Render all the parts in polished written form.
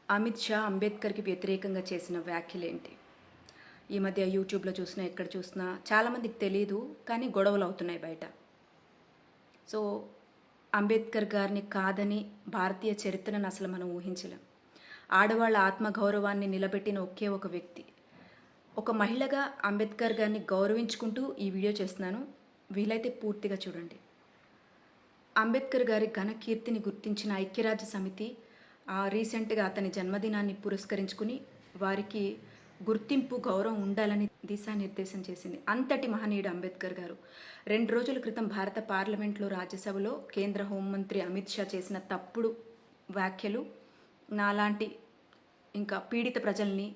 అమిత్ షా అంబేద్కర్కి వ్యతిరేకంగా చేసిన వ్యాఖ్యలేంటి? ఈ మధ్య యూట్యూబ్లో చూసినా ఎక్కడ చూసినా చాలామందికి తెలియదు, కానీ గొడవలు అవుతున్నాయి బయట. సో అంబేద్కర్ గారిని కాదని భారతీయ చరిత్రను అసలు మనం ఊహించలేం. ఆడవాళ్ళ ఆత్మగౌరవాన్ని నిలబెట్టిన ఒకే ఒక వ్యక్తి. ఒక మహిళగా అంబేద్కర్ గారిని గౌరవించుకుంటూ ఈ వీడియో చేస్తున్నాను, వీలైతే పూర్తిగా చూడండి. అంబేద్కర్ గారి ఘన కీర్తిని గుర్తించిన ఐక్యరాజ్య సమితి రీసెంట్గా అతని జన్మదినాన్ని పురస్కరించుకుని వారికి గుర్తింపు గౌరవం ఉండాలని దిశానిర్దేశం చేసింది. అంతటి మహనీయుడు అంబేద్కర్ గారు 2 రోజుల క్రితం భారత పార్లమెంట్లో రాజ్యసభలో కేంద్ర హోంమంత్రి అమిత్ షా చేసిన తప్పుడు వ్యాఖ్యలు నాలాంటి ఇంకా పీడిత ప్రజల్ని,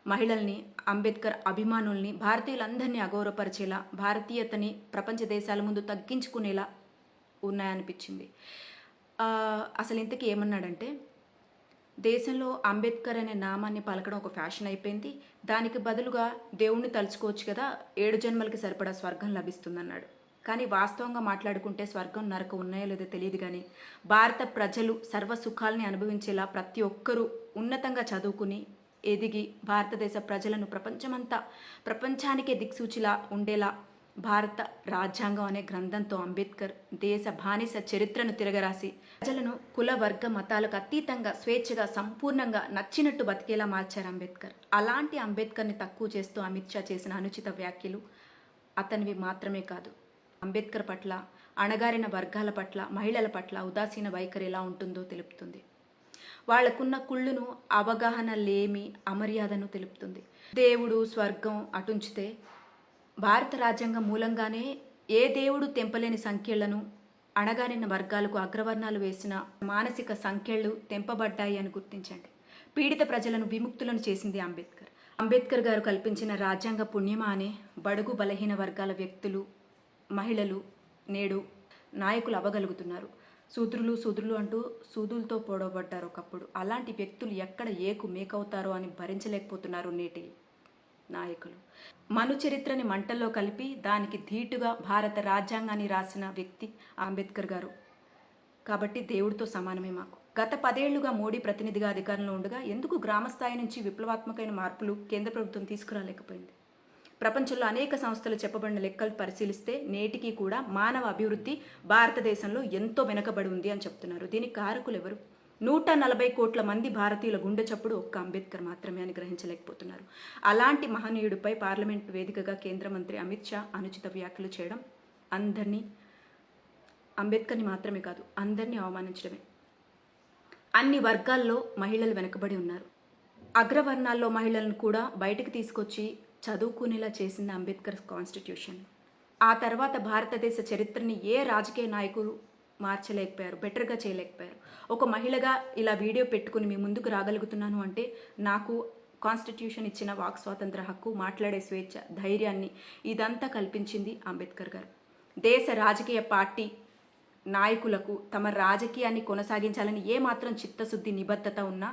మహిళల్ని, అంబేద్కర్ అభిమానుల్ని, భారతీయులందరినీ అగౌరవపరిచేలా, భారతీయతని ప్రపంచ దేశాల ముందు తగ్గించుకునేలా ఉన్నాయనిపించింది. అసలు ఇంతకీ ఏమన్నాడంటే, దేశంలో అంబేద్కర్ అనే నామాన్ని పలకడం ఒక ఫ్యాషన్ అయిపోయింది, దానికి బదులుగా దేవుణ్ణి తలుచుకోవచ్చు కదా, 7 జన్మలకి సరిపడా స్వర్గం లభిస్తుందన్నాడు. కానీ వాస్తవంగా మాట్లాడుకుంటే స్వర్గం నరకం ఉన్నాయో లేదో తెలియదు, కానీ భారత ప్రజలు సర్వ సుఖాలని అనుభవించేలా ప్రతి ఒక్కరూ ఉన్నతంగా చదువుకుని ఎదిగి భారతదేశ ప్రజలను ప్రపంచానికే దిక్సూచిలా ఉండేలా భారత రాజ్యాంగం అనే గ్రంథంతో అంబేద్కర్ దేశ బానిస చరిత్రను తిరగరాసి ప్రజలను కుల వర్గ మతాలకు అతీతంగా స్వేచ్ఛగా సంపూర్ణంగా నచ్చినట్టు బతికేలా మార్చారు అంబేద్కర్. అలాంటి అంబేద్కర్ని తక్కువ చేస్తూ అమిత్ షా చేసిన అనుచిత వ్యాఖ్యలు అతనివి మాత్రమే కాదు, అంబేద్కర్ పట్ల, అణగారిన వర్గాల పట్ల, మహిళల పట్ల ఉదాసీన వైఖరి ఎలా ఉంటుందో తెలుపుతుంది. వాళ్లకున్న కుళ్ళును, అవగాహన లేమి, అమర్యాదను తెలుపుతుంది. దేవుడు, స్వర్గం అటుంచితే భారత రాజ్యాంగం మూలంగానే ఏ దేవుడు తెంపలేని సంఖ్యలను, అణగారిన వర్గాలకు అగ్రవర్ణాలు వేసిన మానసిక సంఖ్యలు తెంపబడ్డాయి అని గుర్తించండి. పీడిత ప్రజలను విముక్తులను చేసింది అంబేద్కర్. అంబేద్కర్ గారు కల్పించిన రాజ్యాంగ పుణ్యమా అనే బడుగు బలహీన వర్గాల వ్యక్తులు, మహిళలు నేడు నాయకులు అవ్వగలుగుతున్నారు. శూద్రులు అంటూ సూదులతో పొడవబడ్డారు ఒకప్పుడు. అలాంటి వ్యక్తులు ఎక్కడ ఏకు మేకవుతారో అని భరించలేకపోతున్నారు నేటి నాయకులు. మను చరిత్రని మంటల్లో కలిపి దానికి ధీటుగా భారత రాజ్యాంగాన్ని రాసిన వ్యక్తి అంబేద్కర్ గారు. కాబట్టి దేవుడితో సమానమే మాకు. గత 10 ఏళ్లుగా మోడీ ప్రతినిధిగా అధికారంలో ఉండగా ఎందుకు గ్రామ స్థాయి నుంచి విప్లవాత్మకమైన మార్పులు కేంద్ర ప్రభుత్వం తీసుకురాలేకపోయింది? ప్రపంచంలో అనేక సంస్థలు చెప్పబడిన లెక్కలు పరిశీలిస్తే నేటికి కూడా మానవ అభివృద్ధి భారతదేశంలో ఎంతో వెనుకబడి ఉంది అని చెప్తున్నారు. దీనికి కారకులు ఎవరు? 140 కోట్ల మంది భారతీయుల గుండె చప్పుడు ఒక్క అంబేద్కర్ మాత్రమే అని గ్రహించలేకపోతున్నారు. అలాంటి మహనీయుడిపై పార్లమెంట్ వేదికగా కేంద్ర మంత్రి అమిత్ షా అనుచిత వ్యాఖ్యలు చేయడం అంబేద్కర్ని మాత్రమే కాదు, అందరినీ అవమానించడమే. అన్ని వర్గాల్లో మహిళలు వెనుకబడి ఉన్నారు. అగ్రవర్ణాల్లో మహిళలను కూడా బయటకు తీసుకొచ్చి చదువుకునేలా చేసింది అంబేద్కర్ కాన్స్టిట్యూషన్. ఆ తర్వాత భారతదేశ చరిత్రని ఏ రాజకీయ నాయకులు మార్చలేకపోయారు, బెటర్గా చేయలేకపోయారు. ఒక మహిళగా ఇలా వీడియో పెట్టుకుని మీ ముందుకు రాగలుగుతున్నాను అంటే నాకు కాన్స్టిట్యూషన్ ఇచ్చిన వాక్ స్వాతంత్ర హక్కు, మాట్లాడే స్వేచ్ఛ, ధైర్యాన్ని ఇదంతా కల్పించింది అంబేద్కర్ గారు. దేశ రాజకీయ పార్టీ నాయకులకు తమ రాజకీయాన్ని కొనసాగించాలని ఏమాత్రం చిత్తశుద్ధి, నిబద్ధత ఉన్నా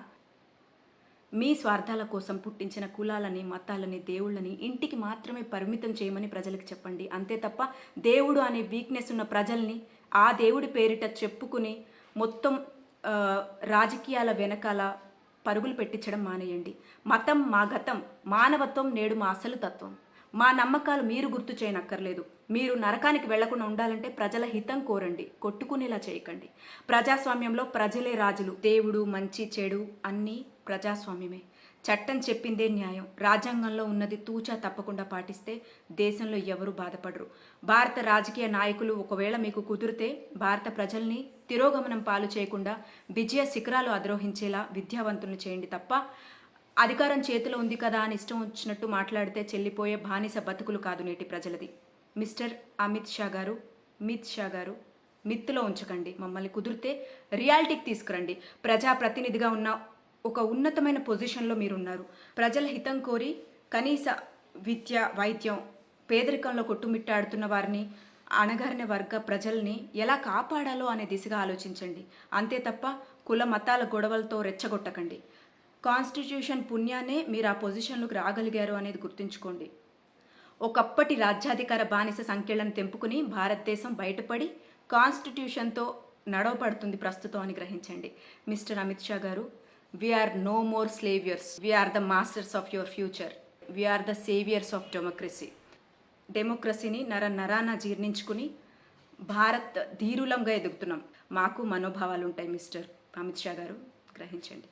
మీ స్వార్థాల కోసం పుట్టించిన కులాలని, మతాలని, దేవుళ్ళని ఇంటికి మాత్రమే పరిమితం చేయమని ప్రజలకు చెప్పండి. అంతే తప్ప దేవుడు అనే వీక్నెస్ ఉన్న ప్రజల్ని ఆ దేవుడి పేరిట చెప్పుకుని మొత్తం రాజకీయాల వెనకాల పరుగులు పెట్టించడం మానేయండి. మతం మా గతం, మానవత్వం నేడు మా అసలు తత్వం. మా నమ్మకాలు మీరు గుర్తు చేయనక్కర్లేదు. మీరు నరకానికి వెళ్లకుండా ఉండాలంటే ప్రజల హితం కోరండి, కొట్టుకునేలా చేయకండి. ప్రజాస్వామ్యంలో ప్రజలే రాజులు. దేవుడు, మంచి చెడు అన్నీ ప్రజాస్వామ్యమే. చట్టం చెప్పిందే న్యాయం. రాజ్యాంగంలో ఉన్నది తూచా తప్పకుండా పాటిస్తే దేశంలో ఎవరు బాధపడరు. భారత రాజకీయ నాయకులు ఒకవేళ మీకు కుదిరితే భారత ప్రజల్ని తిరోగమనం పాలు చేయకుండా విజయ శిఖరాలు అధిరోహించేలా విద్యావంతులను చేయండి తప్ప అధికారం చేతిలో ఉంది కదా అని ఇష్టం వచ్చినట్టు మాట్లాడితే చెల్లిపోయే బానిస బతుకులు కాదు నేటి ప్రజలది. మిస్టర్ అమిత్ షా గారు మిత్తులో ఉంచకండి. మమ్మల్ని కుదిరితే రియాలిటీకి తీసుకురండి. ప్రజాప్రతినిధిగా ఉన్న ఒక ఉన్నతమైన పొజిషన్లో మీరున్నారు. ప్రజల హితం కోరి కనీస విద్య, వైద్యం, పేదరికంలో కొట్టుమిట్టాడుతున్న వారిని, అణగారిన వర్గ ప్రజల్ని ఎలా కాపాడాలో అనే దిశగా ఆలోచించండి. అంతే తప్ప కుల మతాల గొడవలతో రెచ్చగొట్టకండి. కాన్స్టిట్యూషన్ పుణ్యాన్నే మీరు ఆ పొజిషన్లోకి రాగలిగారు అనేది గుర్తుంచుకోండి. ఒకప్పటి రాజ్యాధికార బానిస సంఖ్యలను తెంపుకుని భారతదేశం బయటపడి కాన్స్టిట్యూషన్తో నడవబడుతుంది ప్రస్తుతం అని గ్రహించండి. Mister Amit Shah garu, we are no more slaves, we are the masters of your future, we are the saviours of democracy. డెమోక్రసీని నరాన జీర్ణించుకుని భారత్ ధీరులంగా ఎదుగుతున్నాం. మాకు మనోభావాలు ఉంటాయి మిస్టర్ అమిత్ షా గారు, గ్రహించండి.